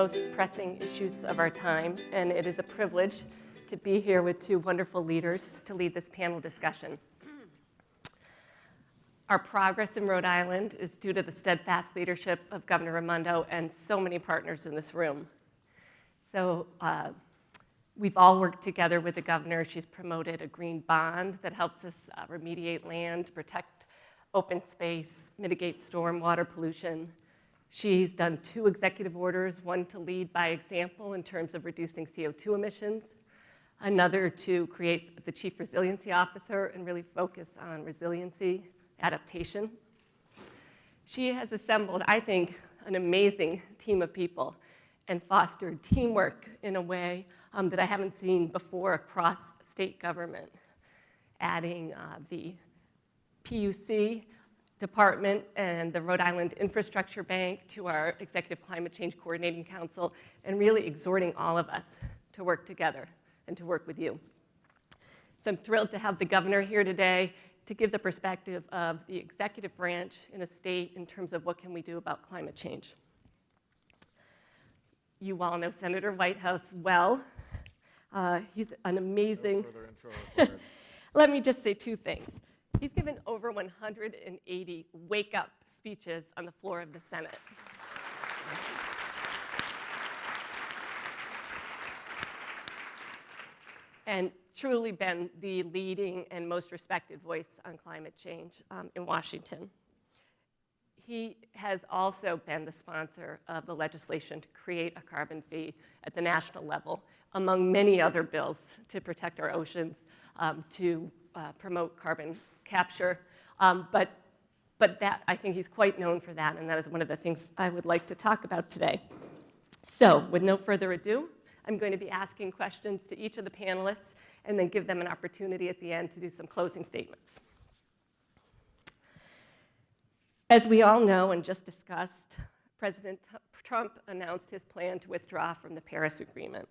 most pressing issues of our time, and it is a privilege to be here with two wonderful leaders to lead this panel discussion. Our progress in Rhode Island is due to the steadfast leadership of Governor Raimondo and so many partners in this room. So we've all worked together with the governor. She's promoted a green bond that helps us remediate land, protect open space, mitigate stormwater pollution. She's done 2 executive orders, one to lead by example in terms of reducing CO2 emissions, another to create the Chief Resiliency Officer and really focus on resiliency, adaptation. She has assembled, I think, an amazing team of people and fostered teamwork in a way that I haven't seen before across state government, adding the PUC department and the Rhode Island Infrastructure Bank to our Executive Climate Change Coordinating Council, and really exhorting all of us to work together and to work with you. So I'm thrilled to have the governor here today to give the perspective of the executive branch in a state in terms of what can we do about climate change. You all know Senator Whitehouse well. He's an amazing... No further intro required. Let me just say 2 things. He's given over 180 wake-up speeches on the floor of the Senate. And truly been the leading and most respected voice on climate change in Washington. He has also been the sponsor of the legislation to create a carbon fee at the national level, among many other bills to protect our oceans, to promote carbon capture. But that, I think he's quite known for that, and that is one of the things I would like to talk about today. So, with no further ado, I'm going to be asking questions to each of the panelists and then give them an opportunity at the end to do some closing statements. As we all know and just discussed, President Trump announced his plan to withdraw from the Paris Agreement.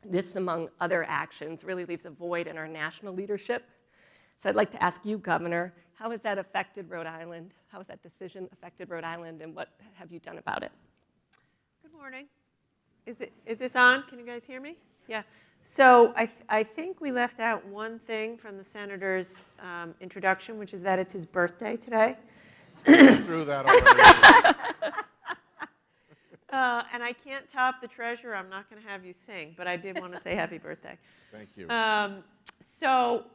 This, among other actions, really leaves a void in our national leadership. So I'd like to ask you, Governor, how has that affected Rhode Island? How has that decision affected Rhode Island, and what have you done about it? Good morning. Is this on? Can you guys hear me? Yeah. So I think we left out one thing from the senator's introduction, which is that it's his birthday today. Through that already. And I can't top the treasurer. I'm not going to have you sing, but I did want to say happy birthday. Thank you. So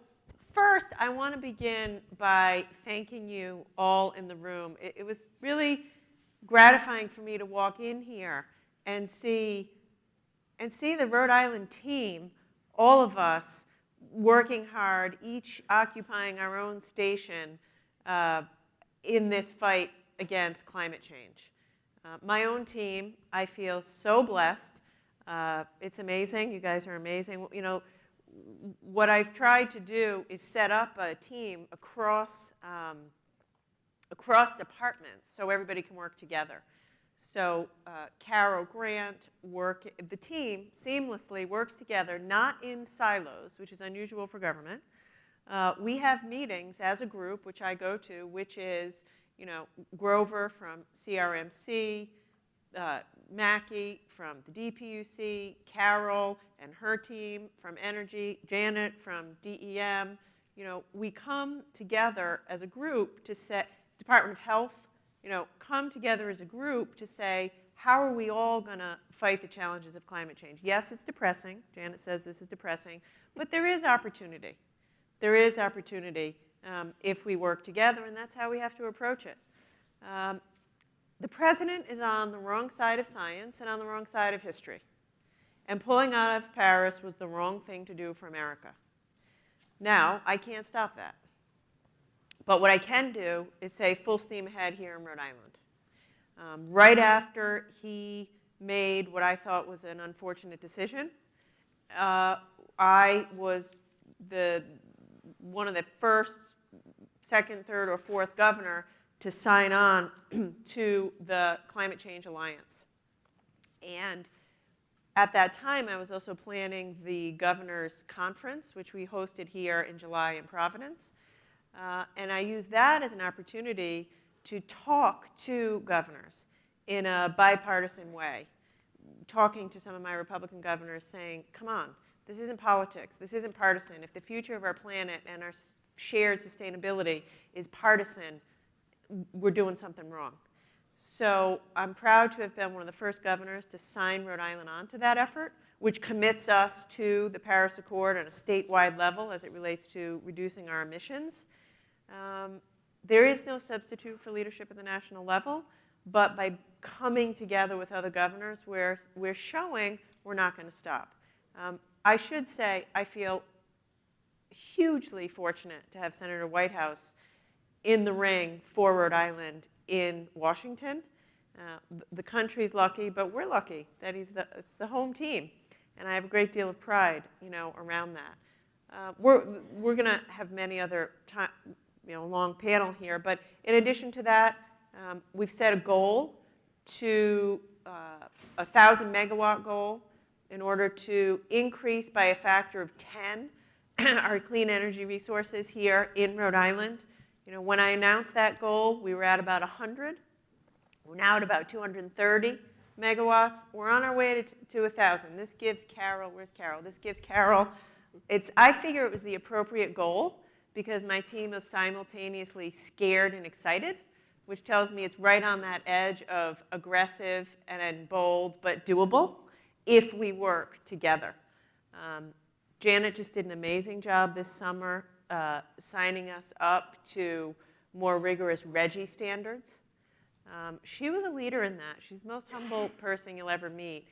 first, I want to begin by thanking you all in the room. It was really gratifying for me to walk in here and see the Rhode Island team, all of us working hard, each occupying our own station in this fight against climate change. My own team, I feel so blessed. It's amazing. You guys are amazing. You know, what I've tried to do is set up a team across departments so everybody can work together. So Carol, Grant, the team seamlessly works together, not in silos, which is unusual for government. We have meetings as a group, which I go to, which is, you know, Grover from CRMC, Mackie from the DPUC, Carol and her team from Energy, Janet from DEM. You know, we come together as a group to set, Department of Health, you know, come together as a group to say, how are we all going to fight the challenges of climate change? Yes, it's depressing. Janet says this is depressing. But there is opportunity. There is opportunity if we work together, and that's how we have to approach it. The president is on the wrong side of science and on the wrong side of history. And pulling out of Paris was the wrong thing to do for America. Now, I can't stop that. But what I can do is say full steam ahead here in Rhode Island. Right after he made what I thought was an unfortunate decision, I was one of the first, second, third, or fourth governor to sign on to the Climate Change Alliance. And at that time, I was also planning the governor's conference, which we hosted here in July in Providence. And I used that as an opportunity to talk to governors in a bipartisan way. talking to some of my Republican governors saying, come on, this isn't politics, this isn't partisan. If the future of our planet and our shared sustainability is partisan, we're doing something wrong. So I'm proud to have been one of the first governors to sign Rhode Island onto that effort, which commits us to the Paris Accord on a statewide level as it relates to reducing our emissions. There is no substitute for leadership at the national level, but by coming together with other governors, we're showing we're not going to stop. I should say I feel hugely fortunate to have Senator Whitehouse in the ring for Rhode Island in Washington. The country's lucky, but we're lucky that it's the home team. And I have a great deal of pride, around that. We're going to have many other long panel here, but in addition to that, we've set a goal to 1,000 megawatt goal in order to increase by a factor of 10 our clean energy resources here in Rhode Island. When I announced that goal, we were at about 100. We're now at about 230 megawatts. We're on our way to 1,000. This gives Carol, where's Carol? This gives Carol, I figure it was the appropriate goal because my team is simultaneously scared and excited, which tells me it's right on that edge of aggressive and bold, but doable if we work together. Janet just did an amazing job this summer signing us up to more rigorous RGGI standards. She was a leader in that. She's the most humble person you'll ever meet.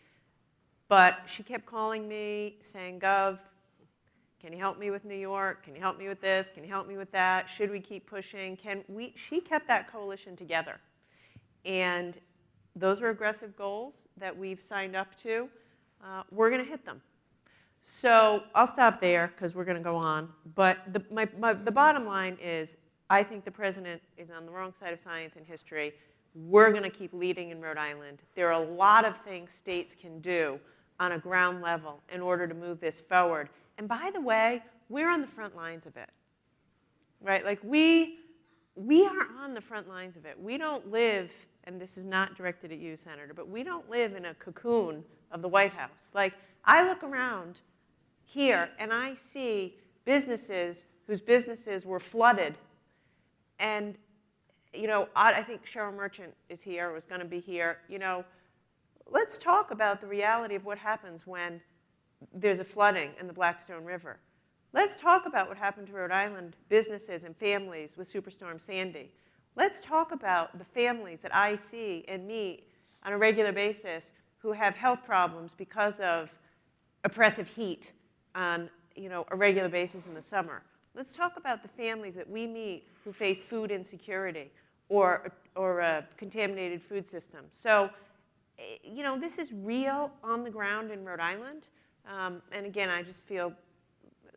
But she kept calling me, saying, Gov, can you help me with New York? Can you help me with this? Can you help me with that? Should we keep pushing? She kept that coalition together. And those are aggressive goals that we've signed up to. We're going to hit them. So I'll stop there because we're going to go on. But the bottom line is I think the president is on the wrong side of science and history. We're going to keep leading in Rhode Island. There are a lot of things states can do on a ground level in order to move this forward. And by the way, we're on the front lines of it, right? Like we are on the front lines of it. We don't live, and this is not directed at you, Senator, but we don't live in a cocoon of the White House. Like I look around here and I see businesses whose businesses were flooded. And, I think Cheryl Merchant is here, or was going to be here. Let's talk about the reality of what happens when there's a flooding in the Blackstone River. Let's talk about what happened to Rhode Island businesses and families with Superstorm Sandy. Let's talk about the families that I see and meet on a regular basis who have health problems because of oppressive heat on a regular basis in the summer. Let's talk about the families that we meet who face food insecurity or a contaminated food system. So, this is real on the ground in Rhode Island. And again, I just feel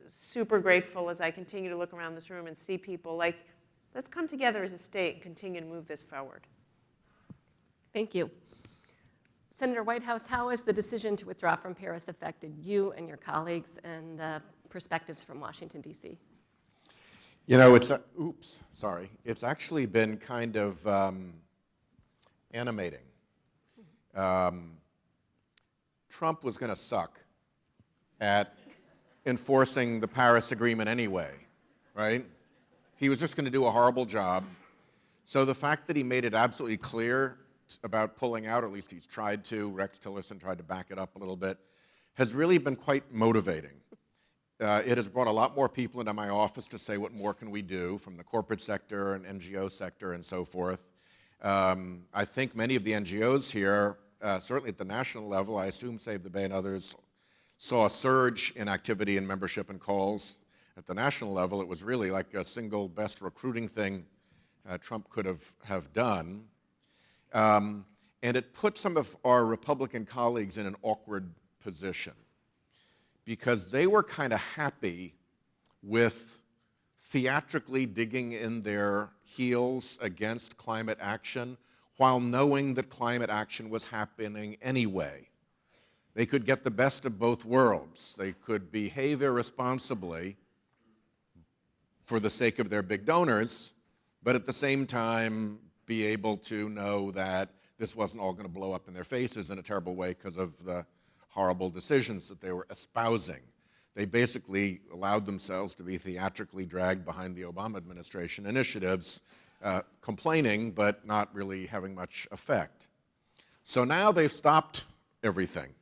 super grateful as I continue to look around this room and see people like, let's come together as a state and continue to move this forward. Thank you. Senator Whitehouse, how has the decision to withdraw from Paris affected you and your colleagues and the perspectives from Washington, D.C.? It's actually been kind of animating. Trump was going to suck at enforcing the Paris Agreement anyway, right? He was just going to do a horrible job. So the fact that he made it absolutely clear about pulling out, or at least he's tried to, Rex Tillerson tried to back it up a little bit, has really been quite motivating. It has brought a lot more people into my office to say what more can we do from the corporate sector and NGO sector and so forth. I think many of the NGOs here, certainly at the national level, I assume Save the Bay and others, saw a surge in activity and membership and calls. At the national level, it was really like a single best recruiting thing Trump could have done. And it put some of our Republican colleagues in an awkward position because they were kind of happy with theatrically digging in their heels against climate action while knowing that climate action was happening anyway. They could get the best of both worlds. They could behave irresponsibly for the sake of their big donors, but at the same time be able to know that this wasn't all going to blow up in their faces in a terrible way because of the horrible decisions that they were espousing. They basically allowed themselves to be theatrically dragged behind the Obama administration initiatives, complaining but not really having much effect. So now they've stopped everything,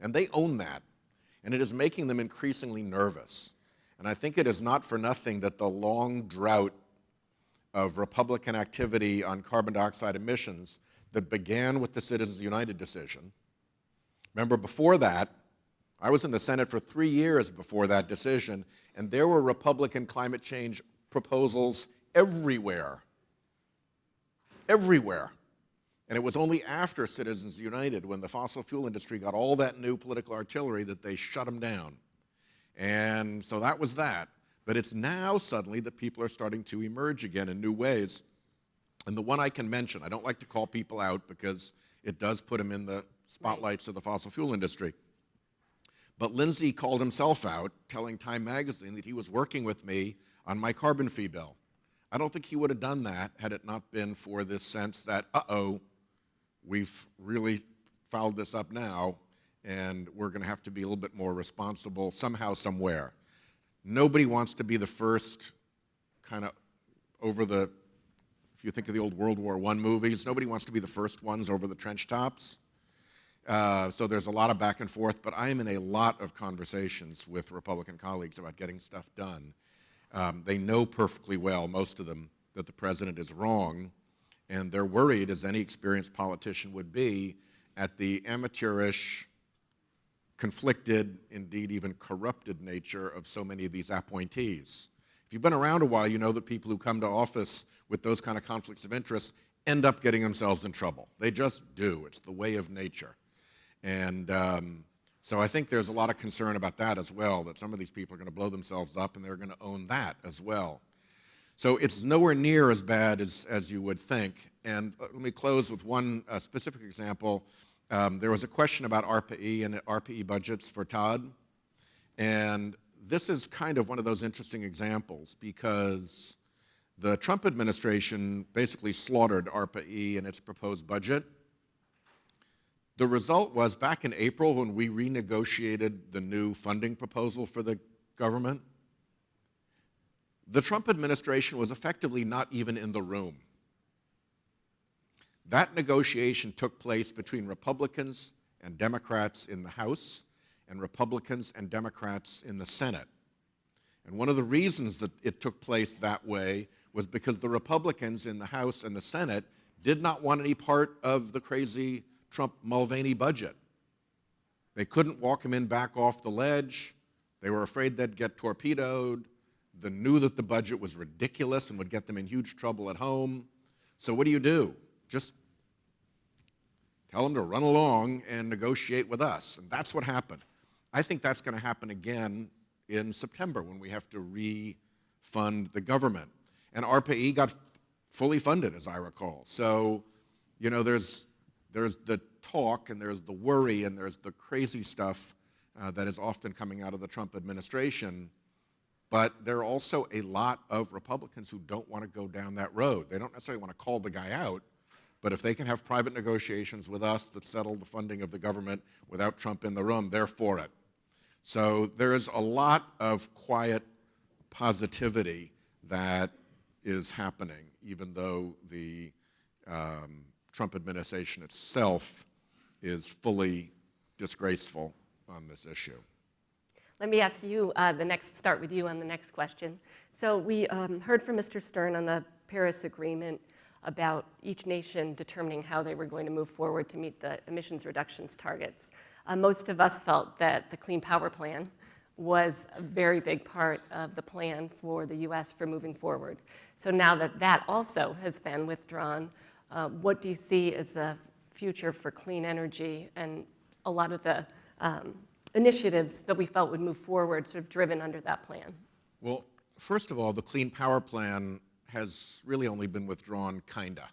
and they own that, and it is making them increasingly nervous. And I think it is not for nothing that the long drought of Republican activity on carbon dioxide emissions that began with the Citizens United decision. Remember, before that, I was in the Senate for 3 years before that decision, and there were Republican climate change proposals everywhere. Everywhere. And it was only after Citizens United, when the fossil fuel industry got all that new political artillery, that they shut them down. And so that was that. But it's now suddenly that people are starting to emerge again in new ways. And the one I can mention, I don't like to call people out because it does put them in the spotlights of the fossil fuel industry. But Lindsay called himself out, telling Time magazine that he was working with me on my carbon fee bill. I don't think he would have done that had it not been for this sense that, uh-oh, we've really fouled this up now, and we're going to have to be a little bit more responsible somehow, somewhere. Nobody wants to be the first kind of over the, if you think of the old World War I movies, nobody wants to be the first ones over the trench tops. So there's a lot of back and forth, but I am in a lot of conversations with Republican colleagues about getting stuff done. They know perfectly well, most of them, that the president is wrong, and they're worried, as any experienced politician would be, at the amateurish, conflicted, indeed even corrupted nature of so many of these appointees. If you've been around a while, you know that people who come to office with those kind of conflicts of interest end up getting themselves in trouble. They just do. It's the way of nature. And so I think there's a lot of concern about that as well, that some of these people are going to blow themselves up and they're going to own that as well. So it's nowhere near as bad as you would think. And let me close with one specific example. There was a question about ARPA-E and ARPA-E budgets for Todd. And this is kind of one of those interesting examples because the Trump administration basically slaughtered ARPA-E in its proposed budget. The result was, back in April, when we renegotiated the new funding proposal for the government, the Trump administration was effectively not even in the room. That negotiation took place between Republicans and Democrats in the House and Republicans and Democrats in the Senate. And one of the reasons that it took place that way was because the Republicans in the House and the Senate did not want any part of the crazy Trump-Mulvaney budget. They couldn't walk him in back off the ledge. They were afraid they'd get torpedoed. They knew that the budget was ridiculous and would get them in huge trouble at home. So what do? Just tell them to run along and negotiate with us. And that's what happened. I think that's going to happen again in September when we have to refund the government. And ARPA-E got fully funded, as I recall. So, you know, there's the talk and there's the worry and there's the crazy stuff that is often coming out of the Trump administration. But there are also a lot of Republicans who don't want to go down that road. They don't necessarily want to call the guy out, but if they can have private negotiations with us that settle the funding of the government without Trump in the room, they're for it. So there is a lot of quiet positivity that is happening, even though the Trump administration itself is fully disgraceful on this issue. Let me ask you start with you on the next question. So we heard from Mr. Stern on the Paris Agreement about each nation determining how they were going to move forward to meet the emissions reductions targets. Most of us felt that the Clean Power Plan was a very big part of the plan for the US for moving forward. So now that that also has been withdrawn, what do you see as the future for clean energy and a lot of the initiatives that we felt would move forward, sort of driven under that plan? Well, first of all, the Clean Power Plan has really only been withdrawn kinda,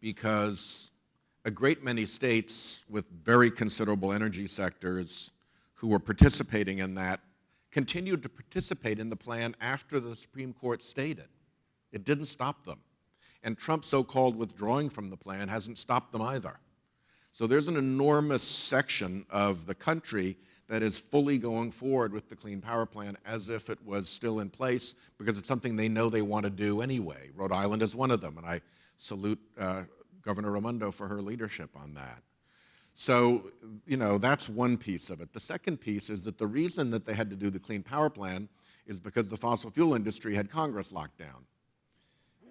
because a great many states with very considerable energy sectors who were participating in that continued to participate in the plan after the Supreme Court stayed it. It didn't stop them. And Trump's so-called withdrawing from the plan hasn't stopped them either. So there's an enormous section of the country that is fully going forward with the Clean Power Plan as if it was still in place because it's something they know they want to do anyway. Rhode Island is one of them, and I salute Governor Raimondo for her leadership on that. So, you know, that's one piece of it. The second piece is that the reason that they had to do the Clean Power Plan is because the fossil fuel industry had Congress locked down.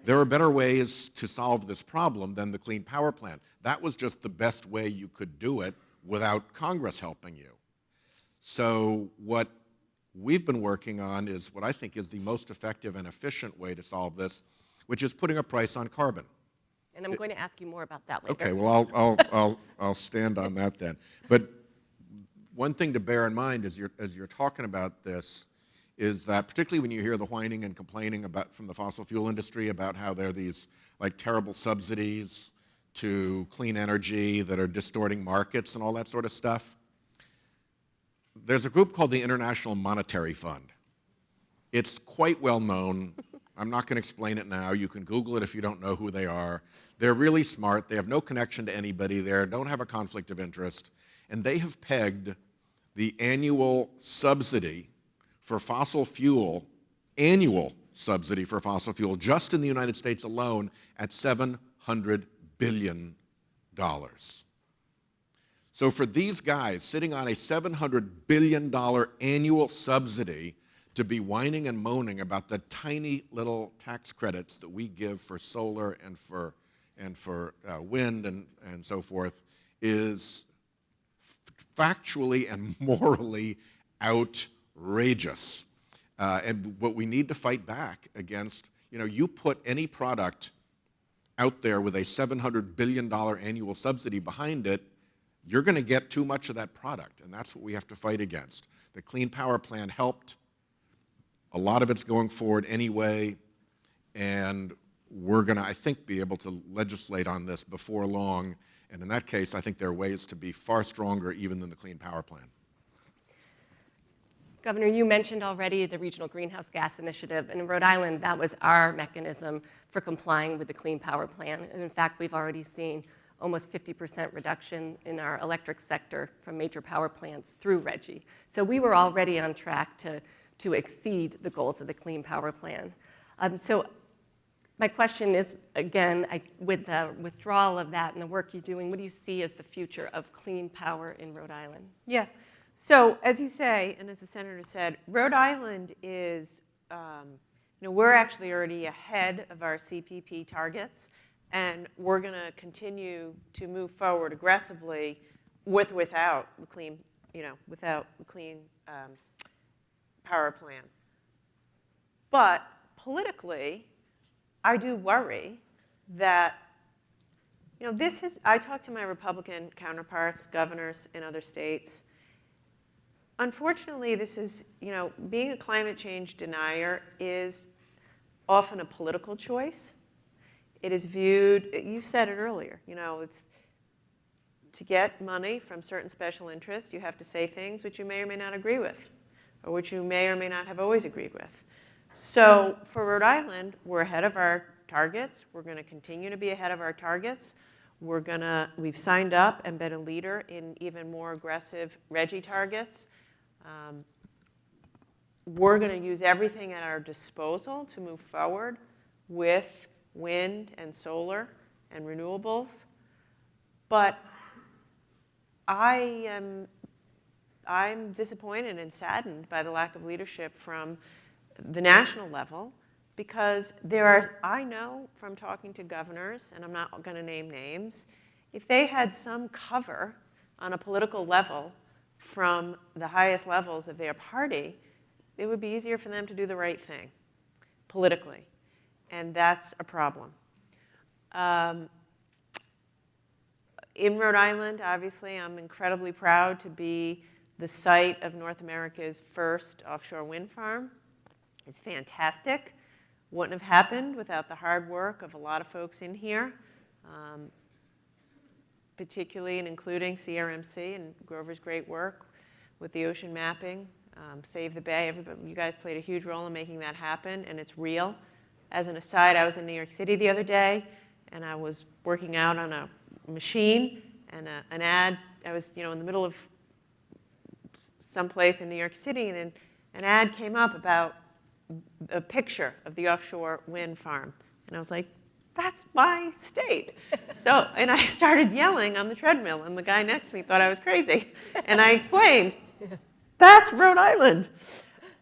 There are better ways to solve this problem than the Clean Power Plan. That was just the best way you could do it without Congress helping you. So what we've been working on is what I think is the most effective and efficient way to solve this, which is putting a price on carbon. And I'm going to ask you more about that later. Okay, well, I'll stand on that then. But one thing to bear in mind as you're talking about this is that particularly when you hear the whining and complaining from the fossil fuel industry about how there are these like terrible subsidies to clean energy that are distorting markets and all that sort of stuff, there's a group called the International Monetary Fund. It's quite well known. I'm not going to explain it now. You can Google it if you don't know who they are. They're really smart. They have no connection to anybody there, don't have a conflict of interest, and they have pegged the annual subsidy for fossil fuel, annual subsidy for fossil fuel, just in the United States alone at $700 billion. So for these guys sitting on a $700 billion annual subsidy to be whining and moaning about the tiny little tax credits that we give for solar and for wind and so forth is factually and morally outrageous. And what we need to fight back against, you know, you put any product out there with a $700 billion annual subsidy behind it, you're going to get too much of that product, and that's what we have to fight against. The Clean Power Plan helped. A lot of it's going forward anyway, and we're going to, I think, be able to legislate on this before long. And in that case, I think there are ways to be far stronger even than the Clean Power Plan. Governor, you mentioned already the Regional Greenhouse Gas Initiative, and in Rhode Island, that was our mechanism for complying with the Clean Power Plan. And in fact, we've already seen almost 50% reduction in our electric sector from major power plants through RGGI. So we were already on track to exceed the goals of the Clean Power Plan. So my question is, again, with the withdrawal of that and the work you're doing, what do you see as the future of clean power in Rhode Island? Yeah. So as you say, and as the senator said, Rhode Island is, we're actually already ahead of our CPP targets, and we're going to continue to move forward aggressively without the clean, power plan. But politically, I do worry that, I talk to my Republican counterparts, governors in other states. Unfortunately, this is, being a climate change denier is often a political choice. It is viewed, you said it earlier, it's to get money from certain special interests, you have to say things which you may or may not agree with, or which you may or may not have always agreed with. So for Rhode Island, we're ahead of our targets. We're going to continue to be ahead of our targets. We've signed up and been a leader in even more aggressive RGGI targets. We're going to use everything at our disposal to move forward with wind and solar and renewables. But I'm disappointed and saddened by the lack of leadership from the national level, because I know from talking to governors, and I'm not going to name names, if they had some cover on a political level from the highest levels of their party, it would be easier for them to do the right thing politically. And that's a problem. In Rhode Island, obviously, I'm incredibly proud to be the site of North America's first offshore wind farm. It's fantastic. Wouldn't have happened without the hard work of a lot of folks in here, particularly and including CRMC and Grover's great work with the ocean mapping, Save the Bay. You guys played a huge role in making that happen, and it's real. As an aside, I was in New York City the other day, and I was working out on a machine, and an ad, I was in the middle of someplace in New York City, and an ad came up about a picture of the offshore wind farm. And I was like, that's my state. And I started yelling on the treadmill, and the guy next to me thought I was crazy. And I explained, that's Rhode Island.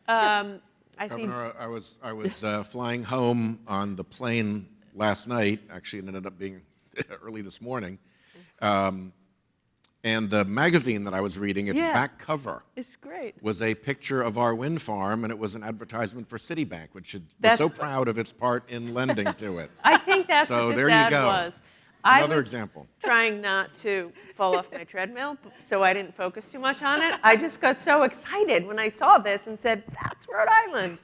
Governor, I was flying home on the plane last night. Actually, it ended up being early this morning. And the magazine that I was reading, its back cover It's great. was a picture of our wind farm, and it was an advertisement for Citibank, which was so proud of its part in lending to it. I think that's So what there this you ad go. was. Another I was example. trying not to fall off my treadmill, so I didn't focus too much on it. I just got so excited when I saw this and said, that's Rhode Island.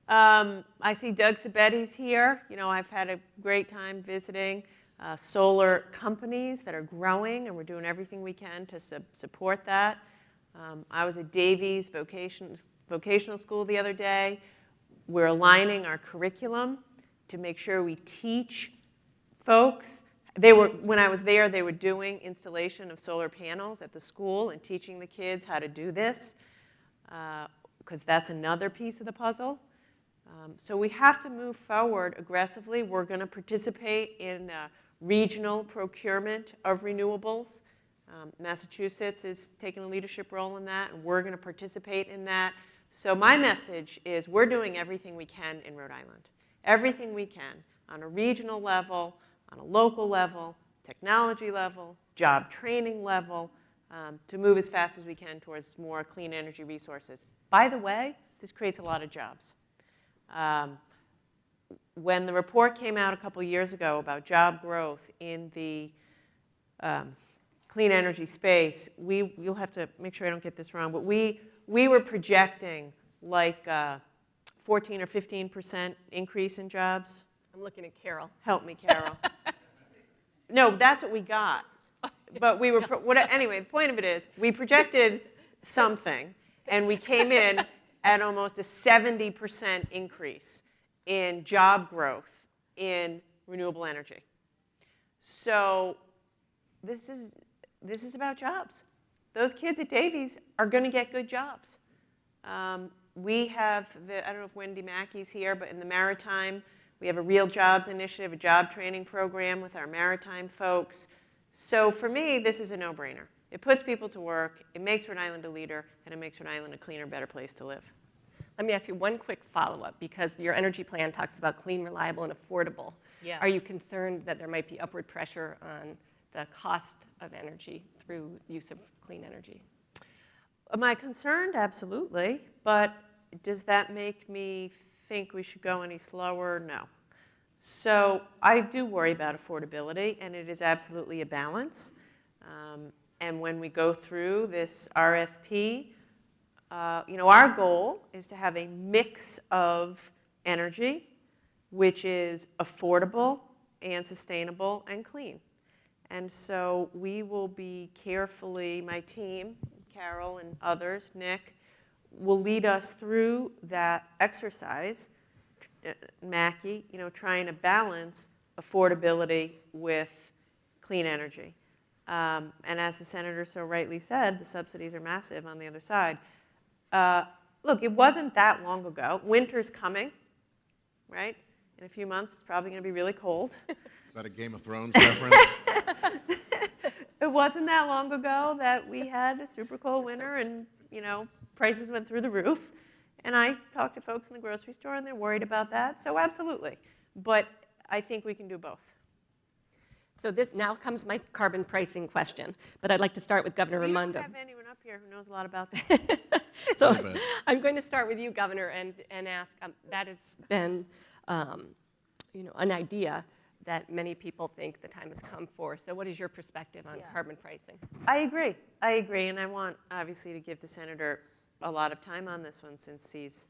I see Doug Sabetti's here. I've had a great time visiting solar companies that are growing, and we're doing everything we can to support that. I was at Davies Vocational School the other day. We're aligning our curriculum to make sure we teach folks. When I was there, they were doing installation of solar panels at the school and teaching the kids how to do this, because that's another piece of the puzzle. So we have to move forward aggressively. We're going to participate in regional procurement of renewables. Massachusetts is taking a leadership role in that, and we're going to participate in that. So my message is we're doing everything we can in Rhode Island, everything we can on a regional level, on a local level, technology level, job training level, to move as fast as we can towards more clean energy resources. By the way, this creates a lot of jobs. When the report came out a couple years ago about job growth in the clean energy space, you'll have to make sure I don't get this wrong, but we were projecting like 14 or 15% increase in jobs. I'm looking at Carol. Help me, Carol. No, that's what we got. But we were, anyway, the point of it is we projected something, and we came in at almost a 70% increase in job growth in renewable energy. So this is about jobs. Those kids at Davies are going to get good jobs. We have, I don't know if Wendy Mackey's here, but in the maritime, we have a Real Jobs initiative, a job training program with our maritime folks. So for me, this is a no-brainer. It puts people to work, it makes Rhode Island a leader, and it makes Rhode Island a cleaner, better place to live. Let me ask you one quick follow-up, because your energy plan talks about clean, reliable, and affordable. Yeah. Are you concerned that there might be upward pressure on the cost of energy through use of clean energy? Am I concerned? Absolutely. But does that make me think we should go any slower? No. So I do worry about affordability, and it is absolutely a balance. And when we go through this RFP, our goal is to have a mix of energy, which is affordable and sustainable and clean. And so we will be carefully, my team, Carol and others, Nick, will lead us through that exercise, Mackie, trying to balance affordability with clean energy. And as the senator so rightly said, the subsidies are massive on the other side. Look, it wasn't that long ago. Winter's coming, right? In a few months, it's probably going to be really cold. Is that a Game of Thrones reference? It wasn't that long ago that we had a super cold winter, and prices went through the roof. And I talked to folks in the grocery store, and they're worried about that. So absolutely. But I think we can do both. So now comes my carbon pricing question, but I'd like to start with Governor Raimondo. We don't have anyone up here who knows a lot about that. So I'm going to start with you, Governor, and ask, that has been an idea that many people think the time has come for. So what is your perspective on carbon pricing? I agree, and I want, obviously, to give the senator a lot of time on this one since he's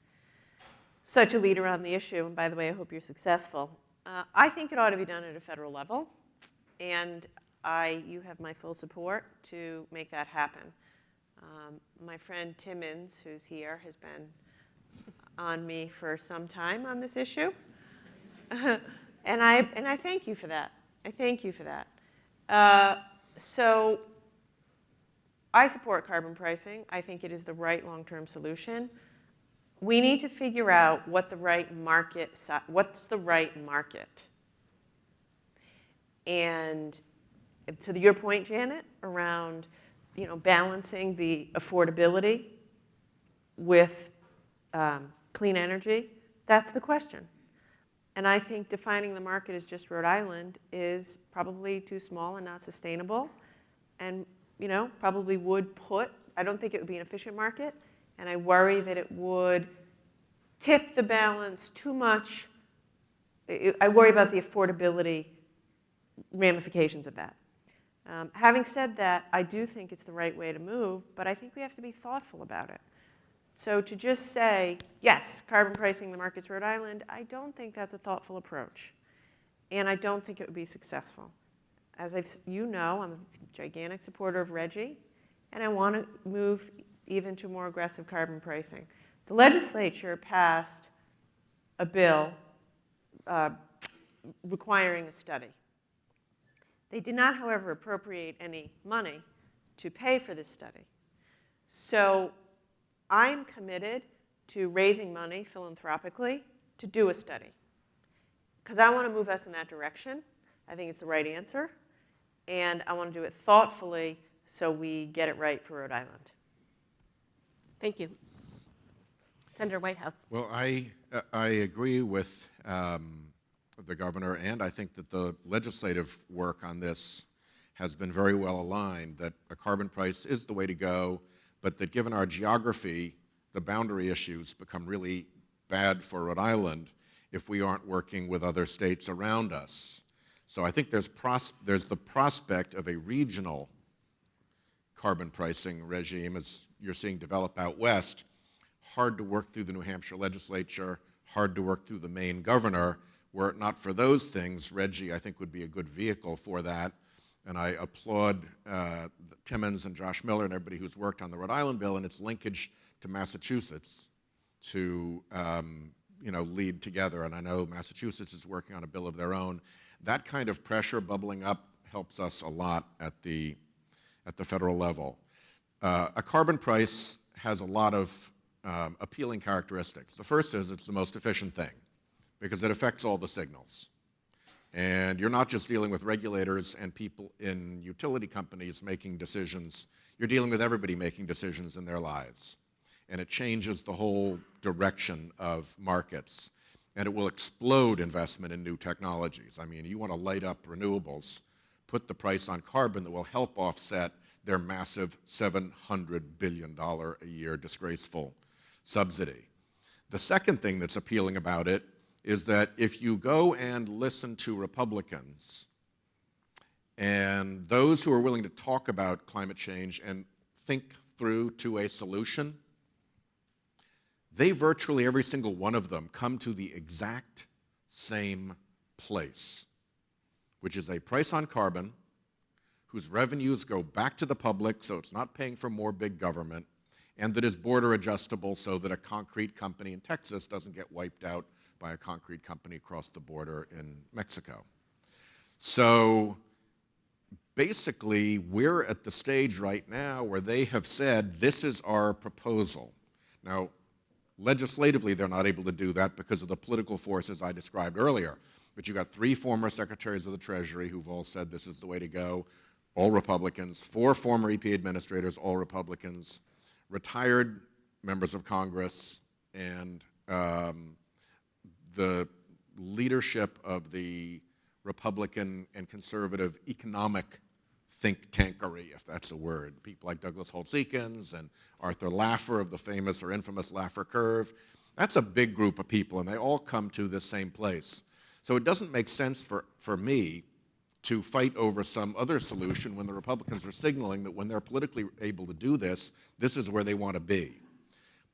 such a leader on the issue. And by the way, I hope you're successful. I think it ought to be done at a federal level, and you have my full support to make that happen. My friend Timmons, who's here, has been on me for some time on this issue. And I thank you for that. I thank you for that. So I support carbon pricing. I think it is the right long-term solution. We need to figure out what the right market, what's the right market. And to your point, Janet, around balancing the affordability with clean energy, that's the question. And I think defining the market as just Rhode Island is probably too small and not sustainable, and probably would I don't think it would be an efficient market, and I worry that it would tip the balance too much. I worry about the affordability ramifications of that. Having said that, I do think it's the right way to move, but I think we have to be thoughtful about it. So to just say, yes, carbon pricing the market's Rhode Island, I don't think that's a thoughtful approach. And I don't think it would be successful. As I'm a gigantic supporter of RGGI, and I want to move even to more aggressive carbon pricing. The legislature passed a bill requiring a study. They did not, however, appropriate any money to pay for this study. So I'm committed to raising money philanthropically to do a study, because I want to move us in that direction. I think it's the right answer, and I want to do it thoughtfully so we get it right for Rhode Island. Thank you. Senator Whitehouse. Well, I agree with the governor, and I think that the legislative work on this has been very well aligned, that a carbon price is the way to go, but that given our geography, the boundary issues become really bad for Rhode Island if we aren't working with other states around us. So I think there's the prospect of a regional carbon pricing regime, as you're seeing develop out west, hard to work through the New Hampshire legislature, hard to work through the Maine governor. Were it not for those things, RGGI, I think, would be a good vehicle for that. And I applaud Timmons and Josh Miller and everybody who's worked on the Rhode Island bill and its linkage to Massachusetts to lead together. And I know Massachusetts is working on a bill of their own. That kind of pressure bubbling up helps us a lot at the federal level. A carbon price has a lot of appealing characteristics. The first is it's the most efficient thing, because it affects all the signals. And you're not just dealing with regulators and people in utility companies making decisions, you're dealing with everybody making decisions in their lives. And it changes the whole direction of markets. And it will explode investment in new technologies. I mean, you want to light up renewables, put the price on carbon that will help offset their massive $700 billion a year disgraceful subsidy. The second thing that's appealing about it is that if you go and listen to Republicans and those who are willing to talk about climate change and think through to a solution, they virtually every single one of them come to the exact same place, which is a price on carbon whose revenues go back to the public so it's not paying for more big government, and that is border adjustable so that a concrete company in Texas doesn't get wiped out by a concrete company across the border in Mexico. So basically, we're at the stage right now where they have said, this is our proposal. Now, legislatively, they're not able to do that because of the political forces I described earlier. But you've got 3 former secretaries of the Treasury who've all said this is the way to go, all Republicans, 4 former EPA administrators, all Republicans, retired members of Congress, and the leadership of the Republican and conservative economic think tankery, if that's a word. People like Douglas Holtz-Eakins and Arthur Laffer of the famous or infamous Laffer curve. That's a big group of people, and they all come to the same place. So it doesn't make sense for me to fight over some other solution when the Republicans are signaling that when they're politically able to do this, this is where they want to be.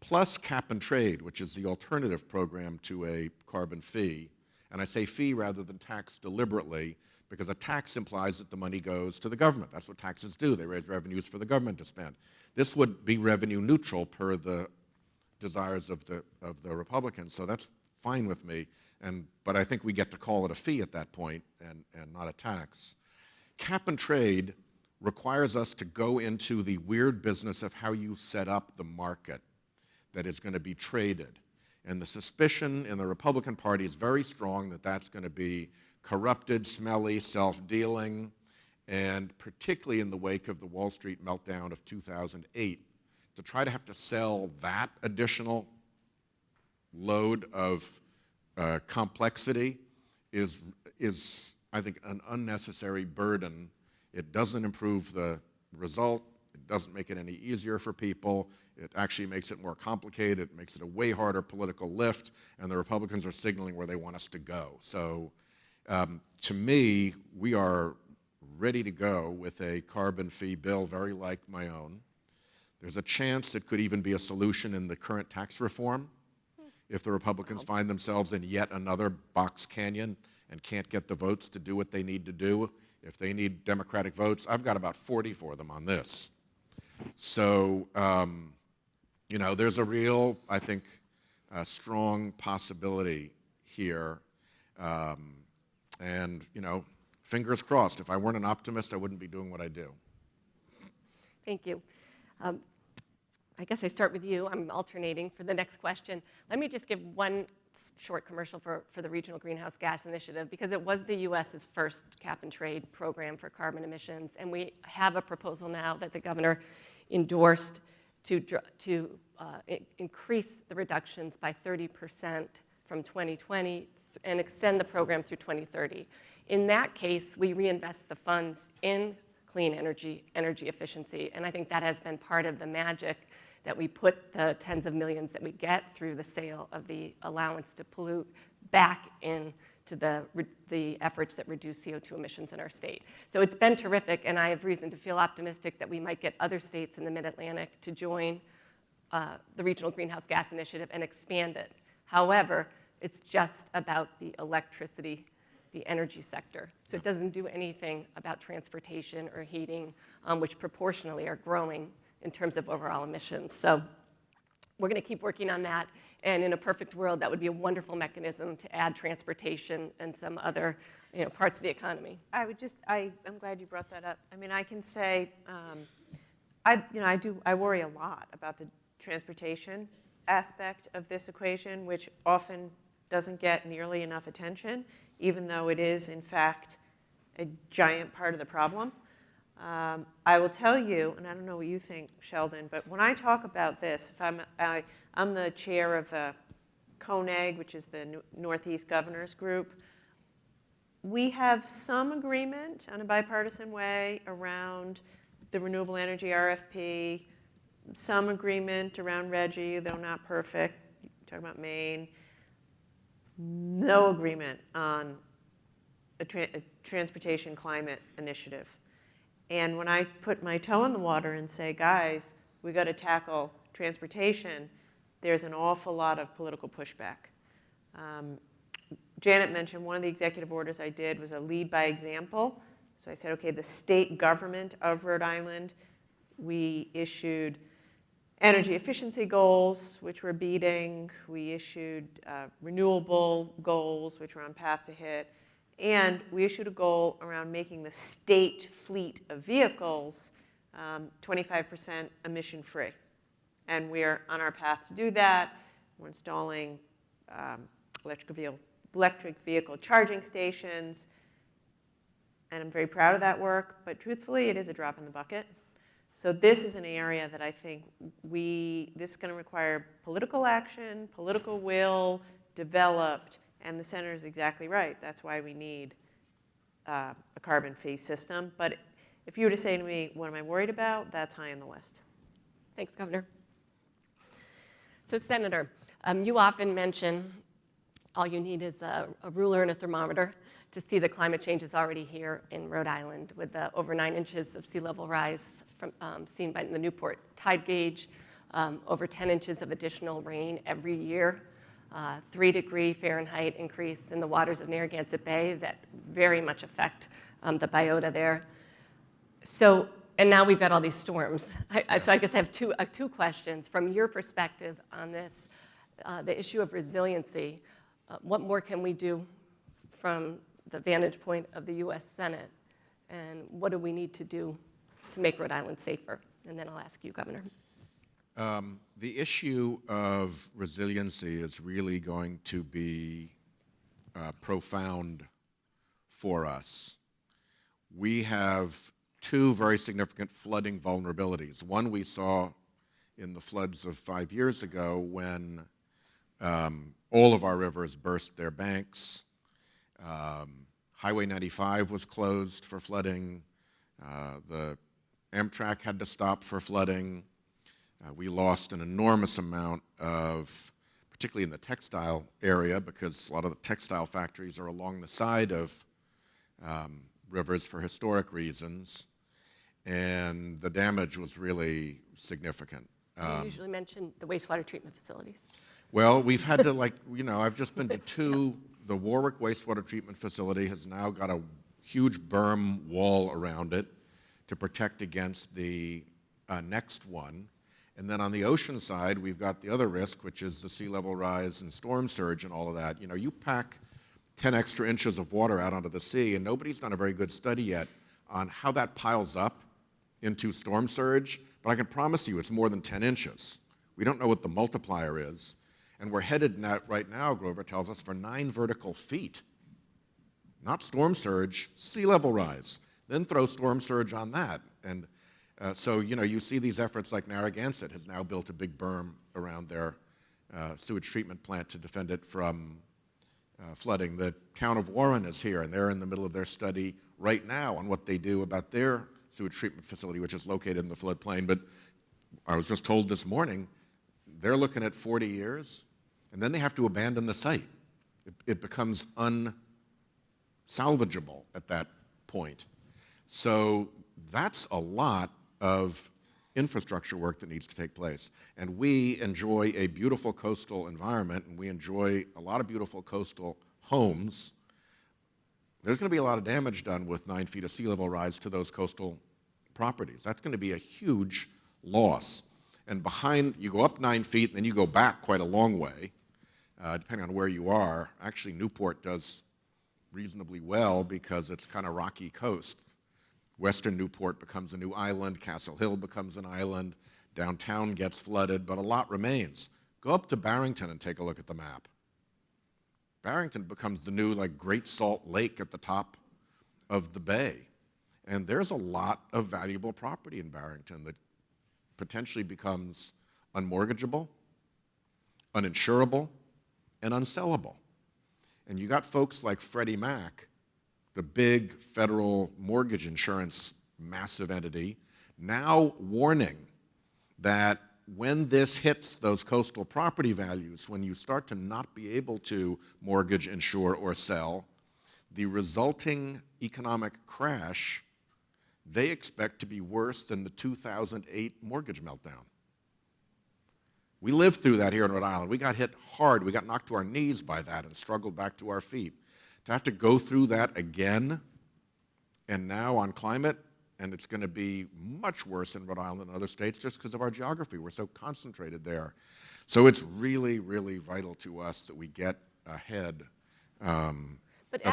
Plus cap and trade, which is the alternative program to a carbon fee. And I say fee rather than tax deliberately, because a tax implies that the money goes to the government. That's what taxes do. They raise revenues for the government to spend. This would be revenue neutral per the desires of the Republicans. So that's fine with me. But I think we get to call it a fee at that point and not a tax. Cap and trade requires us to go into the weird business of how you set up the market that is going to be traded. And the suspicion in the Republican Party is very strong that that's going to be corrupted, smelly, self-dealing, and particularly in the wake of the Wall Street meltdown of 2008, to try to have to sell that additional load of complexity is, I think, an unnecessary burden. It doesn't improve the result. It doesn't make it any easier for people. It actually makes it more complicated. It makes it a way harder political lift, and the Republicans are signaling where they want us to go. So to me, we are ready to go with a carbon fee bill very like my own. There's a chance it could even be a solution in the current tax reform if the Republicans find themselves in yet another box canyon and can't get the votes to do what they need to do. If they need Democratic votes, I've got about 40 for them on this. So, you know, there's a real, I think, strong possibility here. And, you know, fingers crossed. If I weren't an optimist, I wouldn't be doing what I do. Thank you. I guess I start with you. I'm alternating for the next question. Let me just give one short commercial for the Regional Greenhouse Gas Initiative, because it was the U.S.'s first cap and trade program for carbon emissions, and we have a proposal now that the governor endorsed to increase the reductions by 30% from 2020 and extend the program through 2030. In that case, we reinvest the funds in clean energy, energy efficiency, and I think that has been part of the magic that we put the tens of millions that we get through the sale of the allowance to pollute back into the efforts that reduce CO2 emissions in our state. So it's been terrific, and I have reason to feel optimistic that we might get other states in the Mid-Atlantic to join the Regional Greenhouse Gas Initiative and expand it. However, it's just about the electricity, the energy sector. So it doesn't do anything about transportation or heating, which proportionally are growing in terms of overall emissions. So we're going to keep working on that. And in a perfect world, that would be a wonderful mechanism to add transportation and some other parts of the economy. I'm glad you brought that up. I mean, I can say, I worry a lot about the transportation aspect of this equation, which often doesn't get nearly enough attention, even though it is, in fact, a giant part of the problem. I will tell you, and I don't know what you think, Sheldon, but when I talk about this, if I'm the chair of CONAG, which is the Northeast Governors Group. We have some agreement on a bipartisan way around the renewable energy RFP, some agreement around RGGI, though not perfect. Talk about Maine. No agreement on a transportation climate initiative. And when I put my toe in the water and say, guys, we got to tackle transportation, there's an awful lot of political pushback. Janet mentioned one of the executive orders I did was a lead by example. So I said, okay, the state government of Rhode Island, we issued energy efficiency goals, which we're beating. We issued renewable goals, which we're on path to hit. And we issued a goal around making the state fleet of vehicles 25% emission free. And we're on our path to do that. We're installing electric vehicle charging stations. And I'm very proud of that work. But truthfully, it is a drop in the bucket. So this is an area that I think this is going to require political action, political will, developed. And the senator is exactly right. That's why we need a carbon fee system. But if you were to say to me, what am I worried about? That's high on the list. Thanks, Governor. So, Senator, you often mention all you need is a ruler and a thermometer to see the climate change is already here in Rhode Island with the over 9 inches of sea level rise seen by the Newport tide gauge, over 10 inches of additional rain every year. 3-degree Fahrenheit increase in the waters of Narragansett Bay that very much affect the biota there. So, and now we've got all these storms. So I guess I have two questions. From your perspective on this, the issue of resiliency, what more can we do from the vantage point of the US Senate, and what do we need to do to make Rhode Island safer? And then I'll ask you, Governor. The issue of resiliency is really going to be profound for us. We have two very significant flooding vulnerabilities. One we saw in the floods of 5 years ago when all of our rivers burst their banks. Highway 95 was closed for flooding. The Amtrak had to stop for flooding. We lost an enormous amount of, particularly in the textile area, because a lot of the textile factories are along the side of rivers for historic reasons, and the damage was really significant. You usually mention the wastewater treatment facilities. Well, we've had to, I've just been to two. The Warwick wastewater treatment facility has now got a huge berm wall around it to protect against the next one. And then on the ocean side, we've got the other risk, which is the sea level rise and storm surge and all of that. You pack 10 extra inches of water out onto the sea, and nobody's done a very good study yet on how that piles up into storm surge, but I can promise you it's more than 10 inches. We don't know what the multiplier is, and we're headed right now, Grover tells us, for 9 vertical feet. Not storm surge, sea level rise. Then throw storm surge on that. And so, you see these efforts like Narragansett has now built a big berm around their sewage treatment plant to defend it from flooding. The town of Warren is here, and they're in the middle of their study right now on what they do about their sewage treatment facility, which is located in the floodplain. But I was just told this morning, they're looking at 40 years, and then they have to abandon the site. It becomes unsalvageable at that point. So that's a lot of infrastructure work that needs to take place. And we enjoy a beautiful coastal environment, and we enjoy a lot of beautiful coastal homes. There's going to be a lot of damage done with 9 feet of sea level rise to those coastal properties. That's going to be a huge loss. And behind, you go up 9 feet, and then you go back quite a long way, depending on where you are. Actually, Newport does reasonably well because it's kind of rocky coast. Western Newport becomes a new island, Castle Hill becomes an island, downtown gets flooded, but a lot remains. Go up to Barrington and take a look at the map. Barrington becomes the new Great Salt Lake at the top of the bay. And there's a lot of valuable property in Barrington that potentially becomes unmortgageable, uninsurable, and unsellable. And you got folks like Freddie Mac, the big federal mortgage insurance massive entity, now warning that when this hits those coastal property values, when you start to not be able to mortgage, insure, or sell, the resulting economic crash, they expect to be worse than the 2008 mortgage meltdown. We lived through that here in Rhode Island. We got hit hard. We got knocked to our knees by that and struggled back to our feet. To have to go through that again, and now on climate, and it's going to be much worse in Rhode Island than other states just because of our geography. We're so concentrated there. So it's really, really vital to us that we get ahead of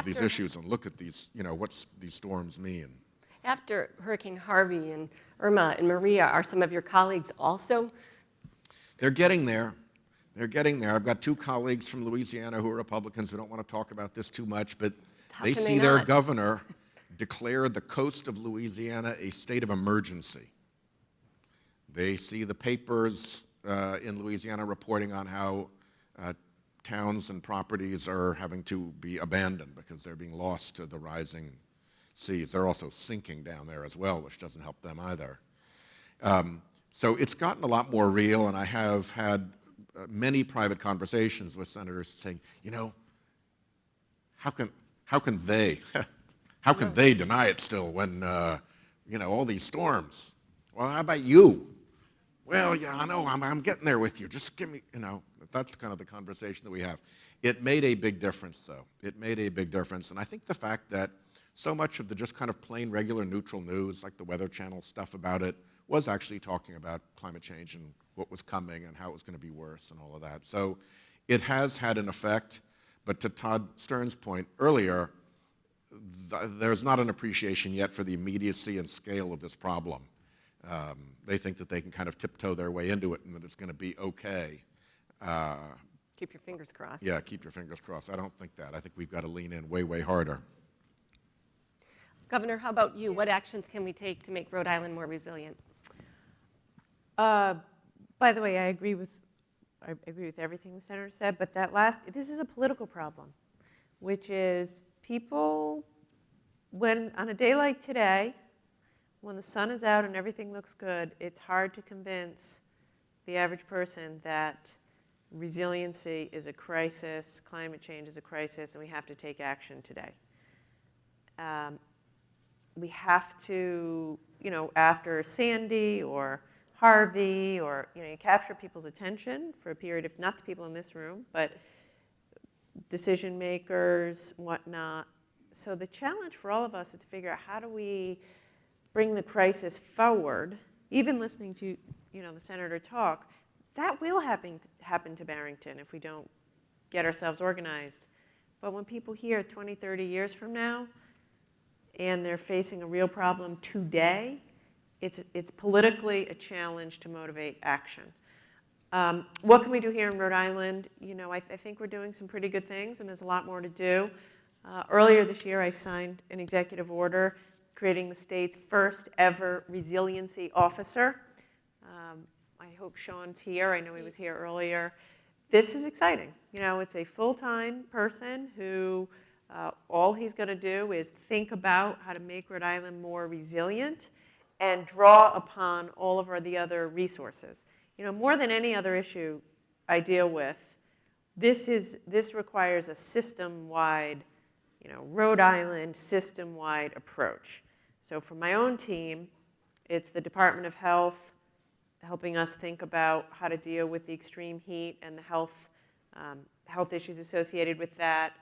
these issues and look at these, what these storms mean. After Hurricane Harvey and Irma and Maria, are some of your colleagues also? They're getting there. They're getting there. I've got 2 colleagues from Louisiana who are Republicans who don't want to talk about this too much, but they see their governor declare the coast of Louisiana a state of emergency. They see the papers in Louisiana reporting on how towns and properties are having to be abandoned because they're being lost to the rising seas. They're also sinking down there as well, which doesn't help them either. So it's gotten a lot more real, and I have had many private conversations with senators saying, how can they deny it still when all these storms? Well, how about you? Well, yeah, I know, I'm getting there with you. Just give me, that's kind of the conversation that we have. It made a big difference, though. It made a big difference, and I think the fact that so much of the just kind of plain regular neutral news, like the Weather Channel stuff about it, was actually talking about climate change and what was coming and how it was going to be worse and all of that. So it has had an effect, But to Todd Stern's point earlier, there's not an appreciation yet for the immediacy and scale of this problem. They think that they can kind of tiptoe their way into it and that it's going to be okay. Keep your fingers crossed. Yeah, keep your fingers crossed. I don't think that. I think we've got to lean in way, way harder. Governor, how about you? What actions can we take to make Rhode Island more resilient? By the way, I agree with everything the senator said, but this is a political problem, which is people, on a day like today, when the sun is out and everything looks good, it's hard to convince the average person that resiliency is a crisis, climate change is a crisis, and we have to take action today. We have to, after Sandy or Harvey, or you capture people's attention for a period, if not the people in this room, but decision makers, whatnot. So the challenge for all of us is to figure out how do we bring the crisis forward. Even listening to the senator talk, that will happen to Barrington if we don't get ourselves organized. But when people hear 20, 30 years from now, and they're facing a real problem today, it's politically a challenge to motivate action. What can we do here in Rhode Island? I think we're doing some pretty good things, and there's a lot more to do. Earlier this year, I signed an executive order creating the state's first ever resiliency officer. I hope Sean's here. I know he was here earlier. This is exciting. It's a full-time person who all he's going to do is think about how to make Rhode Island more resilient and draw upon all of the other resources. More than any other issue I deal with, this requires a system-wide, Rhode Island system-wide approach. So for my own team, it's the Department of Health helping us think about how to deal with the extreme heat and the health issues associated with that.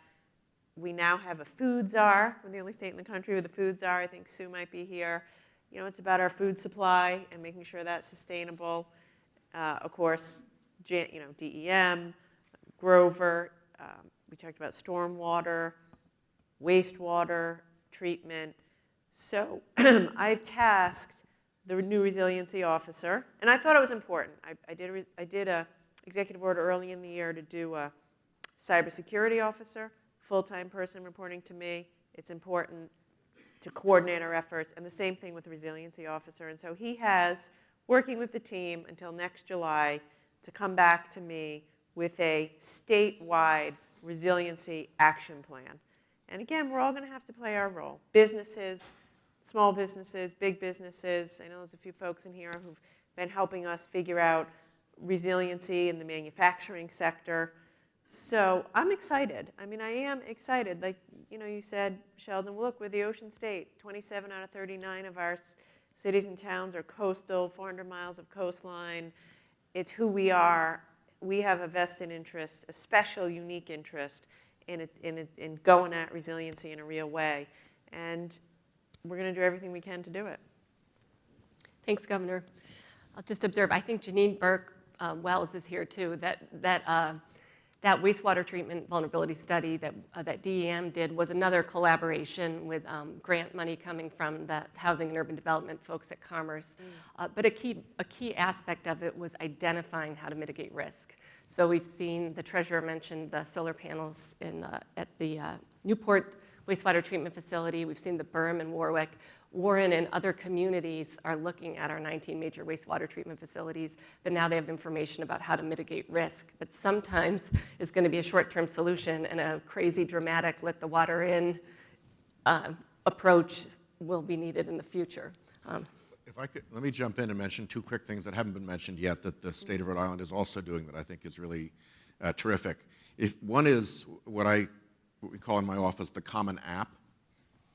We now have a food czar. We're the only state in the country with a food czar. I think Sue might be here. It's about our food supply and making sure that's sustainable. Of course, DEM, Grover. We talked about stormwater, wastewater treatment. So I've tasked the new resiliency officer, and I thought it was important. I did a executive order early in the year to do a cybersecurity officer, full-time person reporting to me. It's important to coordinate our efforts, and the same thing with the resiliency officer. And so he has, working with the team until next July, to come back to me with a statewide resiliency action plan. And again, we're all going to have to play our role. Businesses, small businesses, big businesses. I know there's a few folks in here who've been helping us figure out resiliency in the manufacturing sector. So I'm excited. I am excited. Like, you said, Sheldon, look, we're the ocean state. 27 out of 39 of our cities and towns are coastal, 400 miles of coastline. It's who we are. We have a vested interest, a special, unique interest in going at resiliency in a real way. And we're going to do everything we can to do it. Thanks, Governor. I'll just observe, I think Janine Burke-Wells is here too, that wastewater treatment vulnerability study that DEM did was another collaboration with grant money coming from the housing and urban development folks at Commerce. But a key aspect of it was identifying how to mitigate risk. So we've seen, the treasurer mentioned the solar panels at the Newport wastewater treatment facility. We've seen the berm in Warwick. Warren and other communities are looking at our 19 major wastewater treatment facilities, but now they have information about how to mitigate risk. But sometimes it's going to be a short-term solution, and a crazy, dramatic, let the water in approach will be needed in the future. If I could, let me jump in and mention two quick things that haven't been mentioned yet that the state of Rhode Island is also doing that I think is really terrific. One is what we call in my office the Common App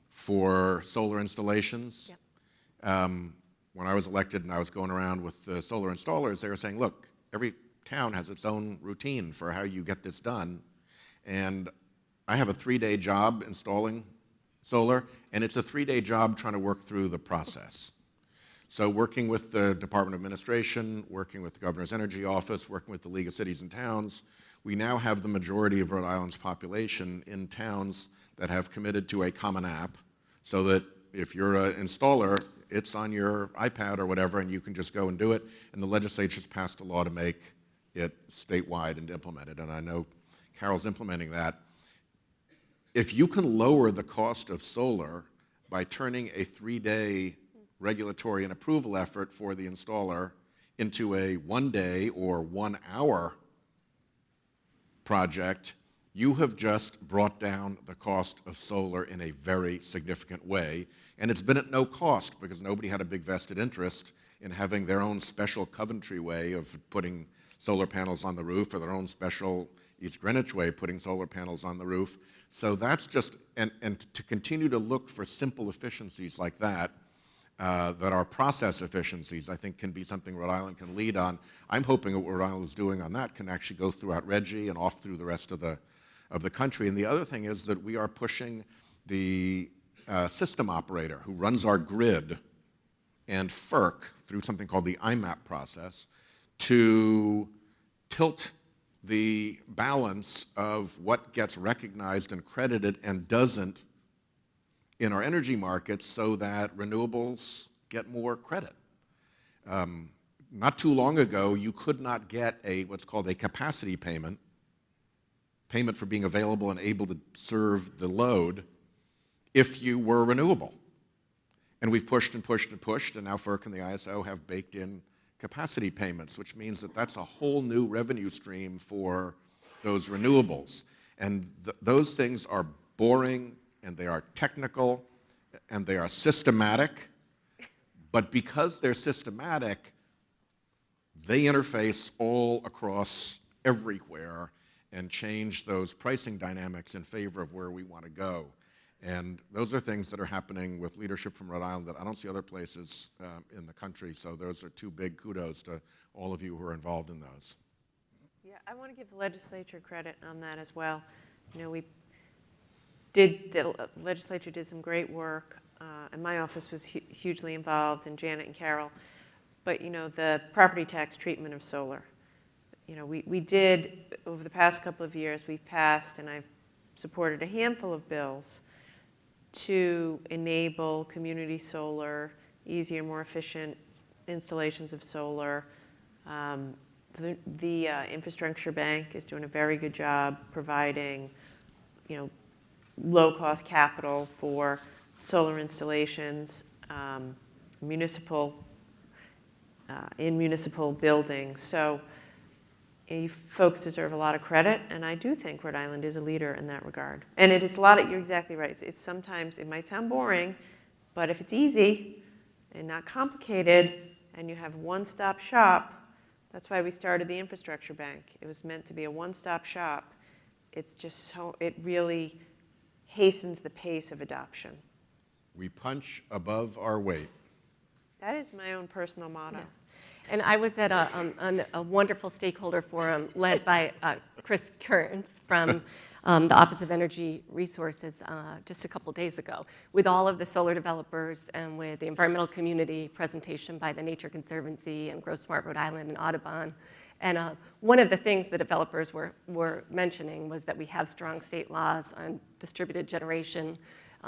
for solar installations. Yep. When I was elected and I was going around with the solar installers, they were saying, look, every town has its own routine for how you get this done. And I have a 3-day job installing solar, and it's a 3-day job trying to work through the process. So working with the Department of Administration, working with the Governor's Energy Office, working with the League of Cities and Towns, we now have the majority of Rhode Island's population in towns that have committed to a common app, so that if you're an installer, it's on your iPad or whatever, and you can just go and do it. And the legislature's passed a law to make it statewide and implement it, and I know Carol's implementing that. If you can lower the cost of solar by turning a 3-day regulatory and approval effort for the installer into a 1-day or 1-hour project, you have just brought down the cost of solar in a very significant way. And it's been at no cost, because nobody had a big vested interest in having their own special Coventry way of putting solar panels on the roof, or their own special East Greenwich way of putting solar panels on the roof. So that's just, and to continue to look for simple efficiencies like that, that are process efficiencies, I think can be something Rhode Island can lead on. I'm hoping that what Rhode Island is doing on that can actually go throughout RGGI and off through the rest of the country. And the other thing is that we are pushing the system operator who runs our grid and FERC through something called the IMAP process to tilt the balance of what gets recognized and credited and doesn't in our energy markets, so that renewables get more credit. Not too long ago, you could not get what's called a capacity payment for being available and able to serve the load, if you were renewable. And we've pushed and pushed and pushed, and now FERC and the ISO have baked in capacity payments, which means that that's a whole new revenue stream for those renewables. And those things are boring, and they are technical, and they are systematic. But because they're systematic, they interface all across everywhere and change those pricing dynamics in favor of where we want to go. And those are things that are happening with leadership from Rhode Island that I don't see other places in the country. So those are two big kudos to all of you who are involved in those. Yeah, I want to give the legislature credit on that as well. You know, the legislature did some great work, and my office was hugely involved, and Janet and Carol. But you know, the property tax treatment of solar. You know, we did, over the past couple of years, we've passed, and I've supported a handful of bills to enable community solar, easier, more efficient installations of solar. The Infrastructure Bank is doing a very good job providing, you know, low-cost capital for solar installations, in municipal buildings. So you folks deserve a lot of credit, and I do think Rhode Island is a leader in that regard. And it is a lot of, you're exactly right, it's sometimes, it might sound boring, but if it's easy and not complicated, and you have one-stop shop, that's why we started the Infrastructure Bank. It was meant to be a one-stop shop. It's just so, it really hastens the pace of adoption. We punch above our weight. That is my own personal motto. Yeah. And I was at a wonderful stakeholder forum led by Chris Kearns from the Office of Energy Resources just a couple days ago, with all of the solar developers and with the environmental community presentation by the Nature Conservancy and Grow Smart Rhode Island and Audubon. And one of the things the developers were mentioning was that we have strong state laws on distributed generation.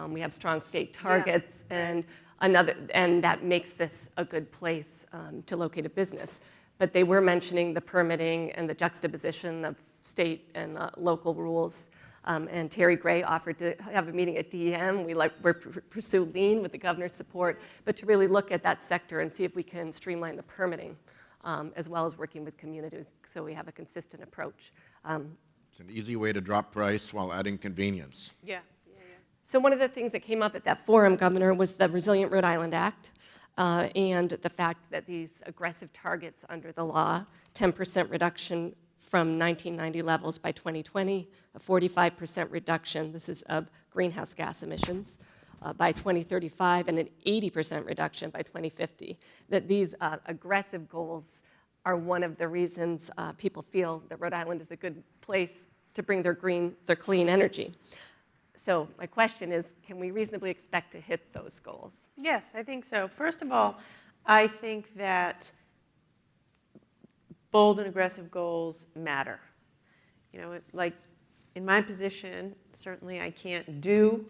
We have strong state targets, yeah. and that makes this a good place to locate a business. But they were mentioning the permitting and the juxtaposition of state and local rules. And Terry Gray offered to have a meeting at DEM. We're pursue lean with the governor's support, but to really look at that sector and see if we can streamline the permitting, as well as working with communities, so we have a consistent approach. It's an easy way to drop price while adding convenience. Yeah. So one of the things that came up at that forum, Governor, was the Resilient Rhode Island Act, and the fact that these aggressive targets under the law, 10% reduction from 1990 levels by 2020, a 45% reduction, this is of greenhouse gas emissions, by 2035, and an 80% reduction by 2050, that these aggressive goals are one of the reasons people feel that Rhode Island is a good place to bring their clean energy. So my question is, can we reasonably expect to hit those goals? Yes, I think so. First of all, I think that bold and aggressive goals matter. like in my position, certainly I can't do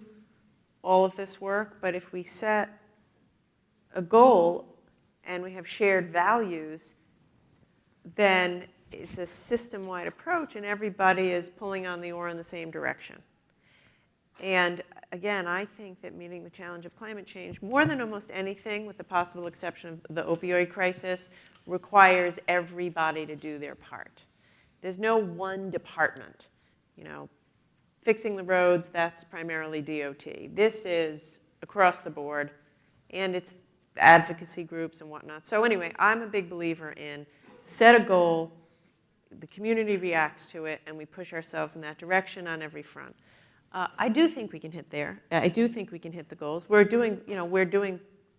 all of this work, but if we set a goal and we have shared values, then it's a system-wide approach and everybody is pulling on the oar in the same direction. And again, I think that meeting the challenge of climate change, more than almost anything, with the possible exception of the opioid crisis, requires everybody to do their part. There's no one department. Fixing the roads, that's primarily DOT. This is across the board, and it's advocacy groups and whatnot. So anyway, I'm a big believer in set a goal, the community reacts to it, and we push ourselves in that direction on every front. I do think we can hit there. I do think we can hit the goals. We're doing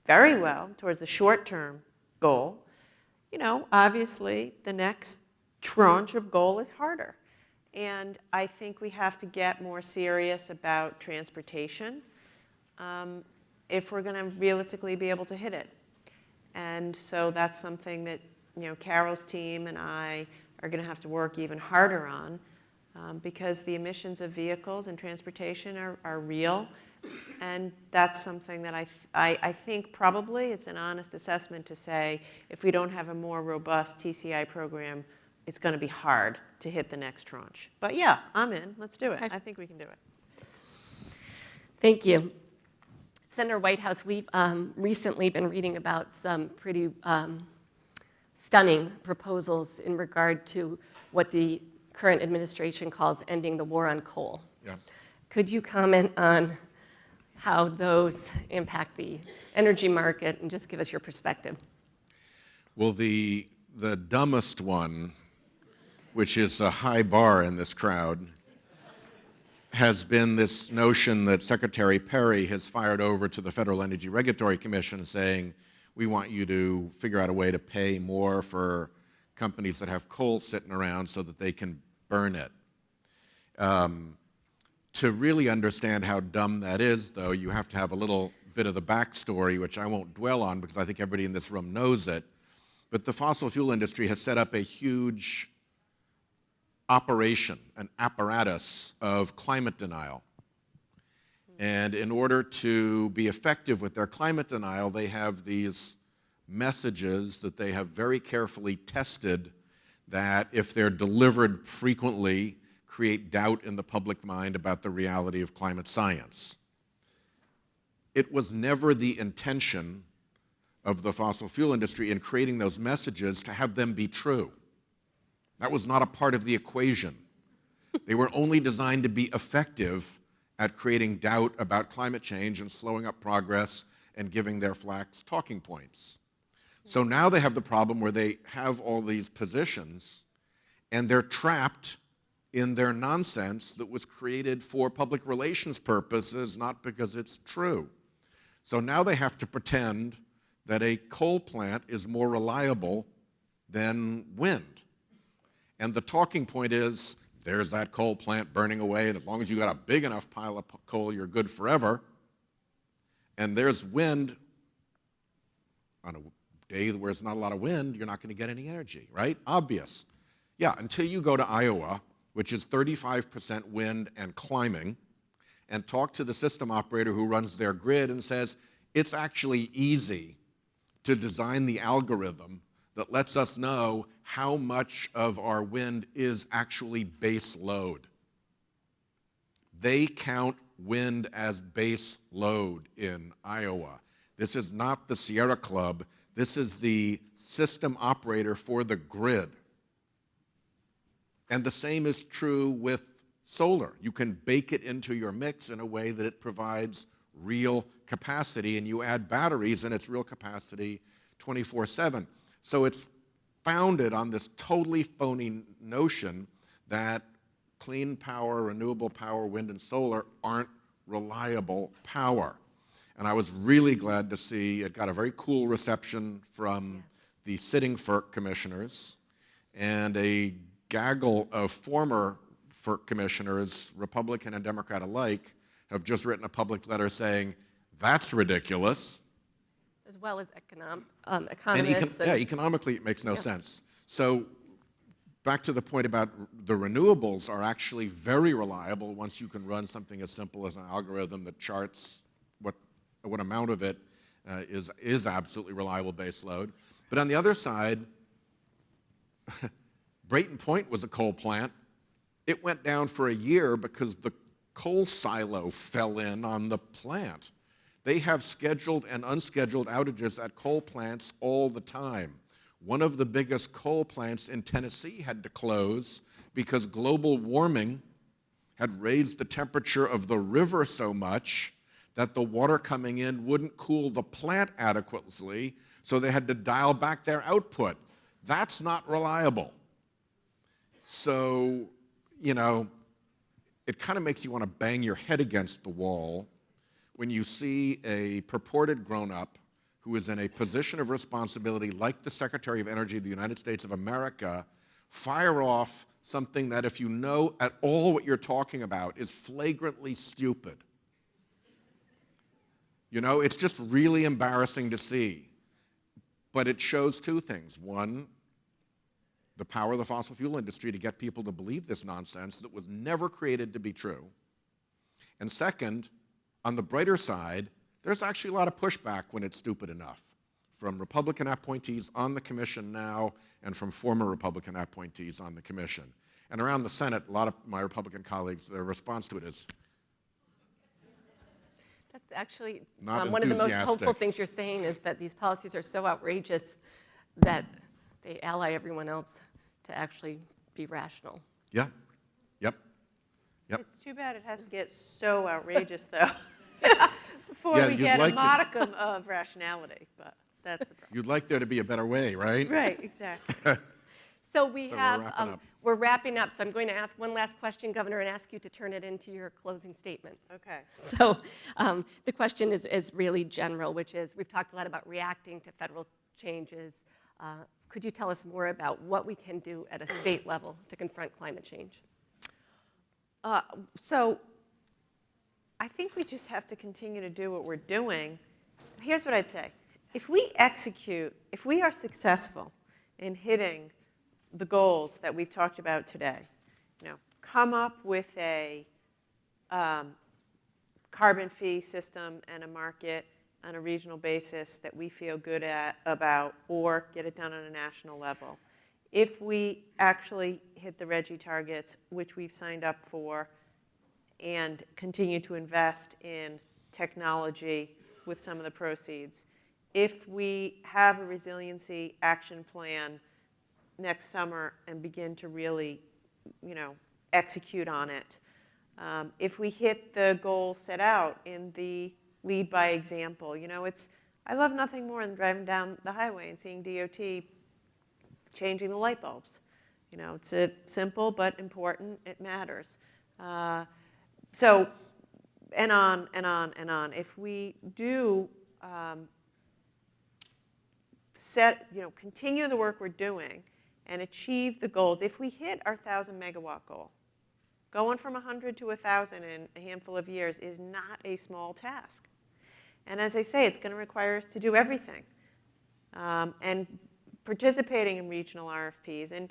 very well towards the short-term goal. Obviously, the next tranche of goal is harder. And I think we have to get more serious about transportation if we're going to realistically be able to hit it. And so that's something that Carol's team and I are going to have to work even harder on because the emissions of vehicles and transportation are real. And that's something that I think probably it's an honest assessment to say if we don't have a more robust TCI program, it's going to be hard to hit the next tranche. But yeah, I'm in. Let's do it. I think we can do it. Thank you. Senator Whitehouse, we've recently been reading about some pretty stunning proposals in regard to what the current administration calls ending the war on coal. Yeah. Could you comment on how those impact the energy market and just give us your perspective? Well, the dumbest one, which is a high bar in this crowd, has been this notion that Secretary Perry has fired over to the Federal Energy Regulatory Commission saying, we want you to figure out a way to pay more for companies that have coal sitting around so that they can burn it. To really understand how dumb that is, though, you have to have a little bit of the backstory, which I won't dwell on because I think everybody in this room knows it. But the fossil fuel industry has set up a huge operation, an apparatus of climate denial. And in order to be effective with their climate denial, they have these messages that they have very carefully tested that, if they're delivered frequently, create doubt in the public mind about the reality of climate science. It was never the intention of the fossil fuel industry in creating those messages to have them be true. That was not a part of the equation. They were only designed to be effective at creating doubt about climate change and slowing up progress and giving their flax talking points. So now they have the problem where they have all these positions and they're trapped in their nonsense that was created for public relations purposes, not because it's true. So now they have to pretend that a coal plant is more reliable than wind. And the talking point is, there's that coal plant burning away, and as long as you got a big enough pile of coal, you're good forever. And there's wind. On a day where there's not a lot of wind, you're not going to get any energy, right? Obvious. Yeah, until you go to Iowa, which is 35% wind and climbing, and talk to the system operator who runs their grid and says, it's actually easy to design the algorithm that lets us know how much of our wind is actually base load. They count wind as base load in Iowa. This is not the Sierra Club. This is the system operator for the grid. And the same is true with solar. You can bake it into your mix in a way that it provides real capacity, and you add batteries and it's real capacity 24/7. So it's founded on this totally phony notion that clean power, renewable power, wind and solar aren't reliable power. And I was really glad to see it got a very cool reception from the sitting FERC commissioners, and a gaggle of former FERC commissioners, Republican and Democrat alike, have just written a public letter saying, that's ridiculous. As well as economists. Economically, it makes no sense. So back to the point about the renewables are actually very reliable once you can run something as simple as an algorithm that charts what amount of it is absolutely reliable base load. But on the other side, Brayton Point was a coal plant. It went down for a year because the coal silo fell in on the plant. They have scheduled and unscheduled outages at coal plants all the time. One of the biggest coal plants in Tennessee had to close because global warming had raised the temperature of the river so much that the water coming in wouldn't cool the plant adequately, so they had to dial back their output. That's not reliable. So, you know, it kind of makes you want to bang your head against the wall when you see a purported grown-up who is in a position of responsibility like the Secretary of Energy of the United States of America fire off something that, if you know at all what you're talking about, is flagrantly stupid. You know, it's just really embarrassing to see. But it shows two things. One, the power of the fossil fuel industry to get people to believe this nonsense that was never created to be true. And second, on the brighter side, there's actually a lot of pushback when it's stupid enough, from Republican appointees on the commission now and from former Republican appointees on the commission. And around the Senate, a lot of my Republican colleagues, their response to it is, That's actually not one of the most enthusiastic. hopeful things you're saying is that these policies are so outrageous that they ally everyone else to actually be rational. yeah, yep. It's too bad it has to get so outrageous, though, before Yeah, we you'd get like a it. modicum of rationality, but that's the problem. You'd like there to be a better way, right? Right, exactly. So we So we're have, wrapping up. we're wrapping up, so I'm going to ask one last question, Governor, and ask you to turn it into your closing statement. Okay. So the question is really general, which is, we've talked a lot about reacting to federal changes. Could you tell us more about what we can do at a state level to confront climate change? So I think we just have to continue to do what we're doing. Here's what I'd say. If we execute, if we are successful in hitting the goals that we've talked about today, you know, come up with a carbon fee system and a market on a regional basis that we feel good about, or get it done on a national level. If we actually hit the RGGI targets, which we've signed up for, and continue to invest in technology with some of the proceeds, if we have a resiliency action plan next summer and begin to really, you know, execute on it, if we hit the goals set out in the lead by example, you know, I love nothing more than driving down the highway and seeing DOT changing the light bulbs. You know, it's simple but important. It matters. So, and on and on and on. If we do continue the work we're doing and achieve the goals, if we hit our 1,000 megawatt goal, going from 100 to 1,000 in a handful of years is not a small task. And as I say, it's going to require us to do everything. And participating in regional RFPs and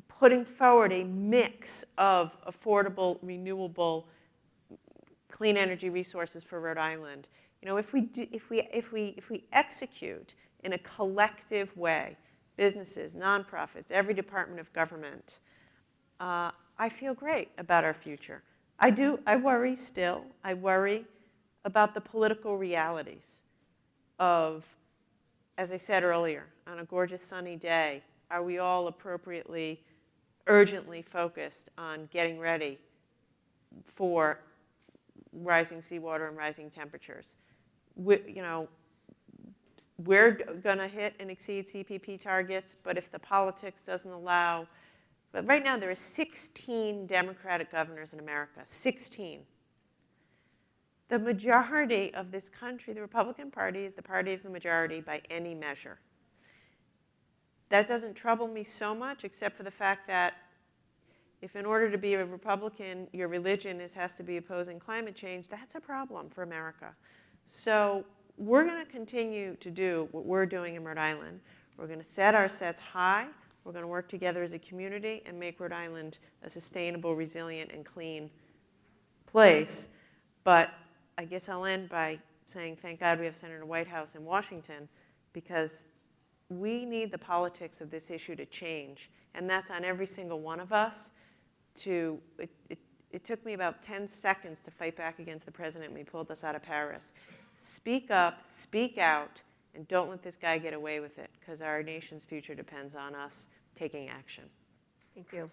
putting forward a mix of affordable, renewable, clean energy resources for Rhode Island. You know, if we execute in a collective way, businesses, nonprofits, every department of government, I feel great about our future. I worry still. I worry about the political realities of, as I said earlier, on a gorgeous sunny day, are we all appropriately, urgently focused on getting ready for rising seawater and rising temperatures? You know, we're going to hit and exceed CPP targets, but if the politics doesn't allow, but right now there are 16 Democratic governors in America, 16. The majority of this country, the Republican Party, is the party of the majority by any measure. That doesn't trouble me so much, except for the fact that if in order to be a Republican, your religion has to be opposing climate change, that's a problem for America. So we're going to continue to do what we're doing in Rhode Island. We're going to set our sets high. We're going to work together as a community and make Rhode Island a sustainable, resilient, and clean place. But I guess I'll end by saying thank God we have Senator Whitehouse in Washington, because we need the politics of this issue to change. And that's on every single one of us. It took me about 10 seconds to fight back against the president when he pulled us out of Paris. Speak up, speak out, and don't let this guy get away with it, because our nation's future depends on us taking action. Thank you.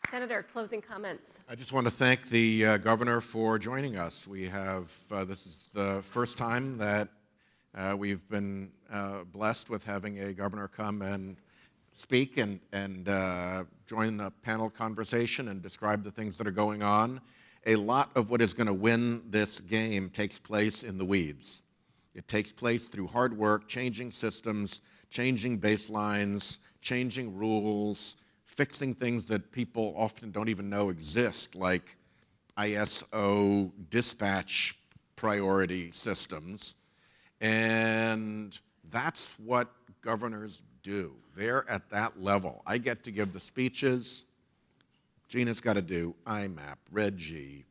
Senator, closing comments. I just want to thank the governor for joining us. We have, this is the first time that we've been blessed with having a governor come and speak and join a panel conversation and describe the things that are going on. A lot of what is going to win this game takes place in the weeds. It takes place through hard work, changing systems, changing baselines, changing rules, fixing things that people often don't even know exist, like ISO dispatch priority systems. And that's what governors do. They're at that level. I get to give the speeches. Gina's got to do IMAP, RGGI,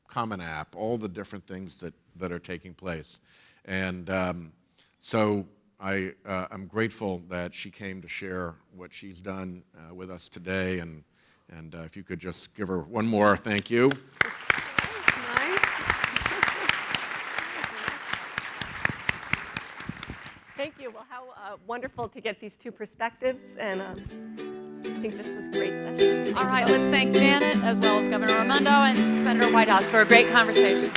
Common App, all the different things that are taking place. And so I'm grateful that she came to share what she's done with us today. And if you could just give her one more thank you. Thank you. Well, how wonderful to get these two perspectives, and I think this was a great session. All right, let's thank Janet as well as Governor Raimondo and Senator Whitehouse for a great conversation.